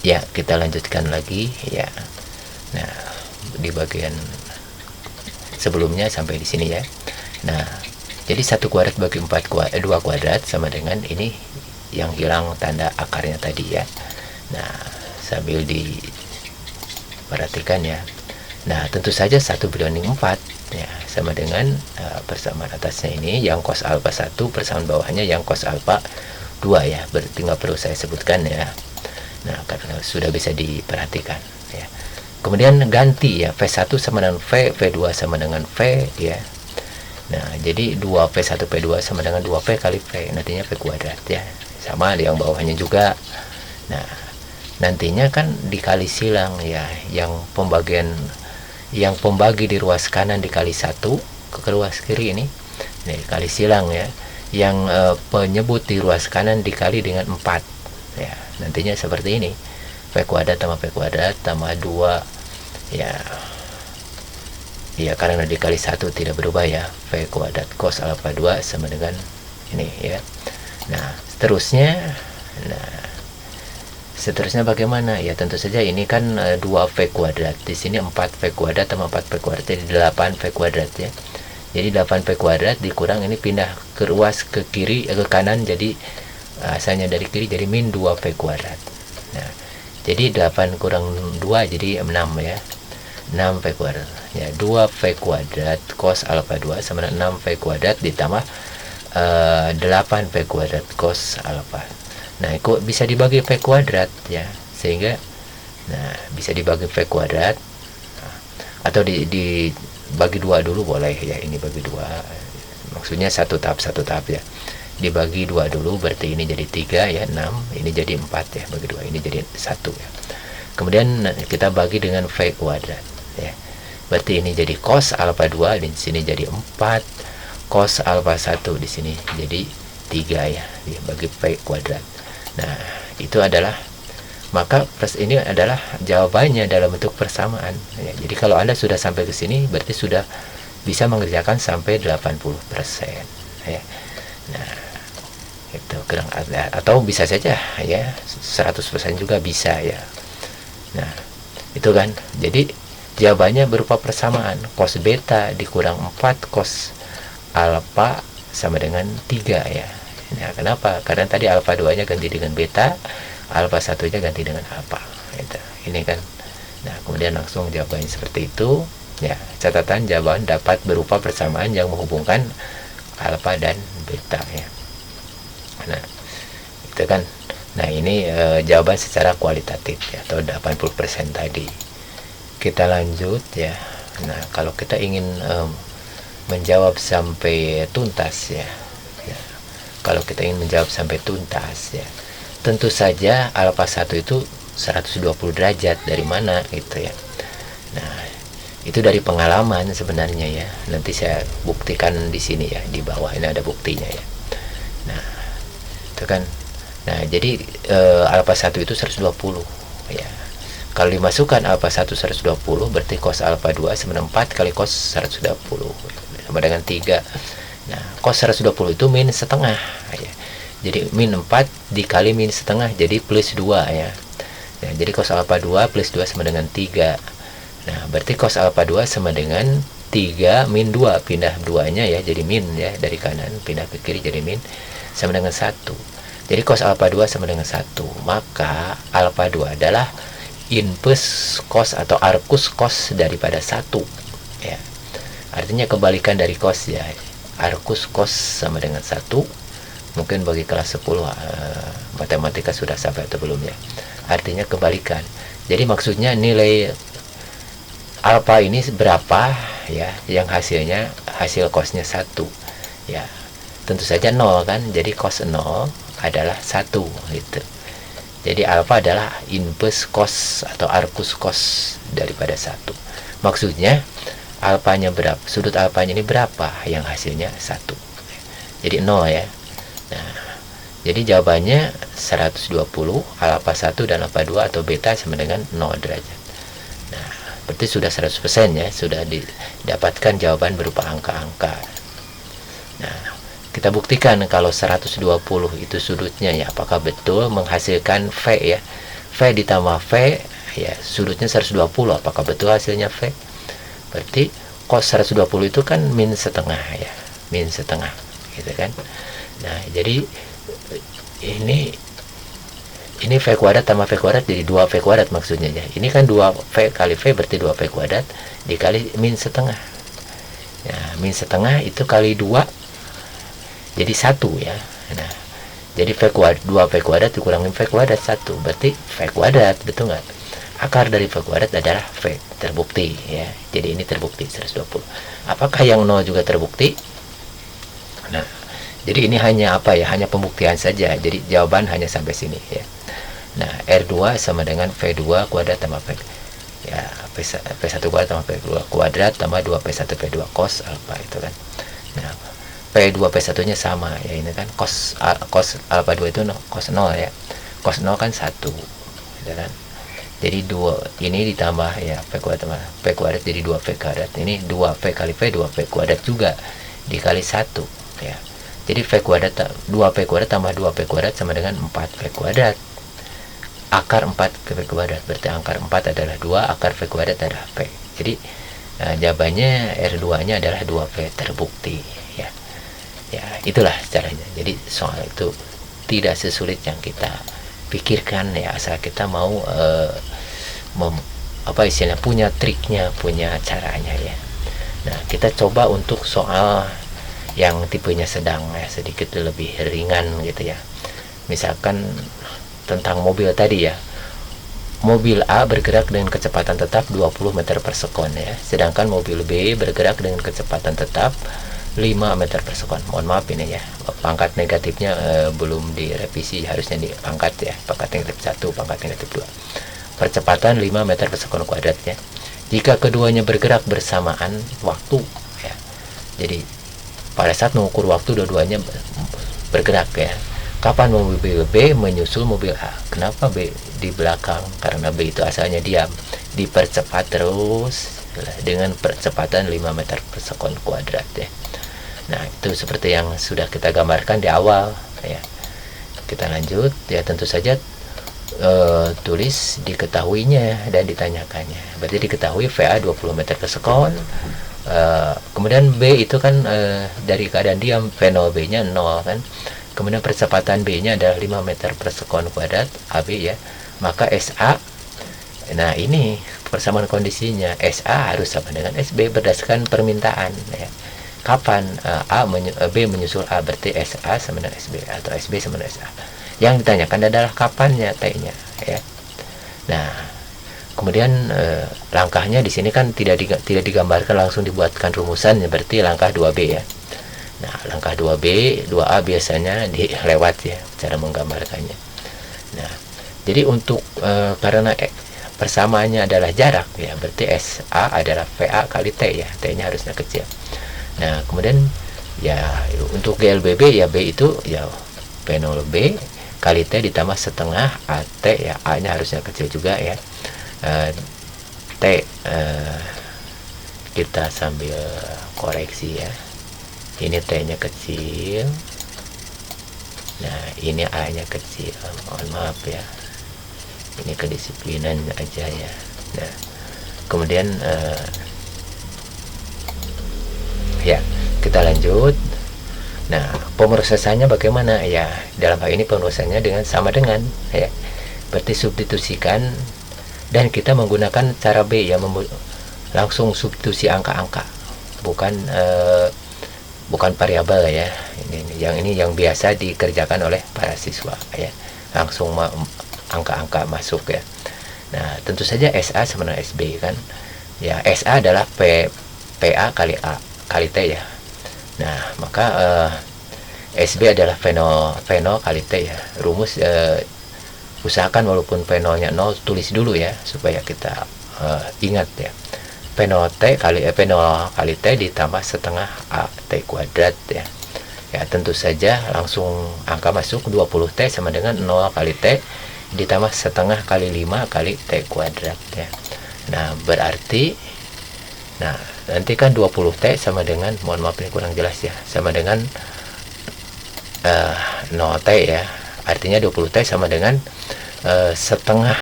Ya, kita lanjutkan lagi ya. Nah, di bagian sebelumnya sampai di sini ya. Nah, jadi 1 kuadrat bagi 2 kuadrat sama dengan ini yang hilang tanda akarnya tadi ya. Nah, sambil diperhatikan ya. Nah, tentu saja 1/4 ya sama dengan persamaan atasnya ini yang cos alfa 1 persamaan bawahnya yang cos alfa 2 ya. Berarti nggak perlu saya sebutkan ya. Nah, karena sudah bisa diperhatikan ya. Kemudian ganti ya, V1 sama dengan V, V2 sama dengan V ya. Nah, jadi 2V1 V2 sama dengan 2V kali V, nantinya V kuadrat ya. Sama yang bawahnya juga. Nah, nantinya kan dikali silang ya, yang pembagi di ruas kanan dikali 1 ke ruas kiri ini. Nah, dikali silang ya. Yang penyebut di ruas kanan dikali dengan 4 ya. Nantinya seperti ini. V kuadrat tambah V kuadrat tambah 2 ya. Ya, karena dikali 1 tidak berubah ya. V kuadrat cos alfa 2 sama dengan ini ya. Nah, seterusnya bagaimana? Ya, tentu saja ini kan 2V kuadrat. Di sini 4V kuadrat tambah 4V kuadrat jadi 8V kuadrat ya. Jadi 8V kuadrat dikurang ini pindah ke ruas ke kiri ke kanan, jadi asalnya dari kiri jadi min 2V kuadrat. Nah, jadi 8 kurang 2 jadi 6 ya. 6V kuadrat ya, 2V kuadrat cos alfa 2 sama dengan 6V kuadrat ditambah 8V kuadrat cos alfa. Nah, itu bisa dibagi V kuadrat ya, sehingga bisa dibagi V kuadrat atau dibagi 2 dulu boleh ya. Ini bagi 2 maksudnya satu tahap ya, dibagi 2 dulu berarti ini jadi 3 ya, 6 ini jadi 4 ya, bagi 2 ini jadi 1 ya. Kemudian kita bagi dengan V kuadrat ya. Berarti ini jadi cos alfa 2, di sini jadi 4, cos alfa 1 di sini jadi 3 ya, bagi V kuadrat. Nah, itu adalah, maka ini adalah jawabannya dalam bentuk persamaan ya. Jadi kalau Anda sudah sampai ke sini berarti sudah bisa mengerjakan sampai 80% ya. Nah, itu kurang, atau bisa saja ya 100% juga bisa ya. Nah, itu kan. Jadi jawabannya berupa persamaan, cos beta dikurang 4 cos alfa sama dengan 3 ya. Nah, kenapa? Karena tadi alfa 2 nya ganti dengan beta, alfa 1 nya ganti dengan alfa gitu. Ini kan. Nah, kemudian langsung jawabannya seperti itu ya. Catatan jawaban dapat berupa persamaan yang menghubungkan alfa dan beta ya. Nah, itu kan. Nah, ini jawaban secara kualitatif ya, atau 80% tadi. Kita lanjut ya. Nah, kalau kita ingin menjawab sampai tuntas ya. Kalau kita ingin menjawab sampai tuntas ya, tentu saja alfa 1 itu 120 derajat dari mana gitu ya. Nah, itu dari pengalaman sebenarnya ya. Nanti saya buktikan di sini ya, di bawah ini ada buktinya ya. Nah, itu kan. Nah, jadi alfa 1 itu 120 ya. Kalau dimasukkan alfa 1 120 berarti cos alfa 2 sama 4 kali cos 120 sama dengan 3. Nah, cos 120 itu min setengah ya. Jadi min 4 dikali min setengah jadi plus 2 ya. Nah, jadi cos alfa 2 plus 2 sama dengan 3. Nah, berarti cos alfa 2 sama dengan 3 min 2, pindah 2 nya ya jadi min ya, dari kanan pindah ke kiri jadi min, sama dengan 1. Jadi cos alfa 2 sama dengan 1. Maka alfa 2 adalah inverse cos atau arcus cos daripada 1 ya. Artinya kebalikan dari cos ya. Arcus cos sama dengan 1. Mungkin bagi kelas 10 matematika sudah sampai atau belum ya. Artinya kebalikan. Jadi maksudnya nilai alfa ini berapa ya, yang hasilnya hasil cosnya 1 ya. Tentu saja 0 kan. Jadi cos 0 adalah 1 gitu. Jadi alfa adalah inverse cos atau arcus cos daripada 1. Maksudnya alfanya berapa, sudut alfanya ini berapa yang hasilnya 1. Jadi 0 ya. Nah, jadi jawabannya 120, alfa 1 dan alfa 2 atau beta sama dengan 0 derajat. Nah, berarti sudah 100% ya, sudah didapatkan jawaban berupa angka-angka. Nah, kita buktikan kalau 120 itu sudutnya ya, apakah betul menghasilkan V ya. V ditambah V, ya sudutnya 120. Apakah betul hasilnya V? Berarti cos 120 itu kan min setengah ya, min setengah gitu kan. Nah jadi ini V kuadrat tambah V kuadrat jadi 2V kuadrat maksudnya ya. Ini kan 2V kali V berarti 2V kuadrat dikali min setengah. Nah min setengah itu kali 2 jadi 1 ya. Nah jadi V kuadrat 2V kuadrat dikurangin V kuadrat 1 berarti V kuadrat, betul nggak? Akar dari V kuadrat adalah V, terbukti ya. Jadi ini terbukti 120. Apakah yang 0 juga terbukti? Nah, jadi ini hanya apa ya? Hanya pembuktian saja. Jadi jawaban hanya sampai sini ya. Nah, R2 sama dengan V2 kuadrat tambah V. Ya, P1 kuadrat tambah P2 kuadrat tambah 2P1 P2 cos alpha itu kan. Nah, P2 P1-nya sama ya, ini kan cos alpha 2 itu cos 0 ya. Cos 0 kan 1. Gitu kan. Jadi 2 ini ditambah ya V kuadrat tambah P kuadrat jadi 2V kuadrat. Ini 2V kali V 2V kuadrat juga dikali 1 ya. Jadi V kuadrat 2V kuadrat tambah 2V kuadrat sama dengan 4V kuadrat. Akar 4V kuadrat berarti akar 4 adalah 2, akar V kuadrat adalah V. Jadi jawabannya R2-nya adalah 2V terbukti ya. Ya, itulah caranya. Jadi soal itu tidak sesulit yang kita pikirkan ya, asal kita mau istilahnya punya triknya, punya caranya ya. Nah kita coba untuk soal yang tipenya sedang ya, sedikit lebih ringan gitu ya. Misalkan tentang mobil tadi ya, mobil A bergerak dengan kecepatan tetap 20 meter per sekon ya, sedangkan mobil B bergerak dengan kecepatan tetap 5 meter per sekon. Mohon maaf ini ya, pangkat negatifnya belum direvisi, harusnya dipangkat ya, pangkat negatif 1, pangkat negatif 2. Percepatan 5 meter per sekon kuadrat ya. Jika keduanya bergerak bersamaan waktu ya. Jadi pada saat mengukur waktu dua-duanya bergerak ya. Kapan mobil B menyusul mobil A? Kenapa B di belakang? Karena B itu asalnya diam. Dipercepat terus dengan percepatan 5 meter per sekon kuadrat ya. Nah itu seperti yang sudah kita gambarkan di awal ya. Kita lanjut ya, tentu saja tulis diketahuinya dan ditanyakannya. Berarti diketahui VA 20 meter per sekon. Kemudian B itu kan dari keadaan diam, V0 B nya 0 kan. Kemudian percepatan B nya adalah 5 meter per sekon kuadrat AB ya. Maka SA, nah ini persamaan kondisinya, SA harus sama dengan SB berdasarkan permintaan ya. Kapan B menyusul A, berarti SA sama dengan SB atau SB sama dengan SA. Yang ditanyakan adalah kapannya T-nya ya. Nah, kemudian langkahnya di sini kan tidak digambarkan, langsung dibuatkan rumusan, berarti langkah 2B ya. Nah, langkah 2B, 2A biasanya dilewat ya cara menggambarkannya. Nah, jadi untuk karena persamaannya adalah jarak ya, berarti SA adalah VA kali T ya, T-nya harusnya kecil. Nah, kemudian ya untuk GLBB ya B itu ya P0B kali T ditambah setengah AT ya, A-nya harusnya kecil juga ya. T kita sambil koreksi ya. Ini T-nya kecil. Nah, ini A-nya kecil. Mohon maaf ya. Ini kedisiplinan aja ya. Nah, kemudian ya, kita lanjut. Nah, pemrosesannya bagaimana? Ya, dalam hal ini pemrosesannya sama dengan ya. Berarti substitusikan dan kita menggunakan cara B ya, langsung substitusi angka-angka. Bukan variabel ya. Ini yang biasa dikerjakan oleh para siswa ya. Langsung angka-angka masuk ya. Nah, tentu saja SA sama dengan SB kan. Ya, SA adalah PA kali A kali T ya. Nah, maka SB adalah V0 kali T ya. Rumus usahakan walaupun V0 nya 0 tulis dulu ya supaya kita ingat ya. V0 kali T ditambah setengah A T kuadrat ya. Ya, tentu saja langsung angka masuk 20T sama dengan 0 kali T ditambah setengah kali 5 kali T kuadrat ya. Nah, berarti nanti kan 20T sama dengan, mohon maaf ini kurang jelas ya, sama dengan 0T ya. Artinya 20T sama dengan setengah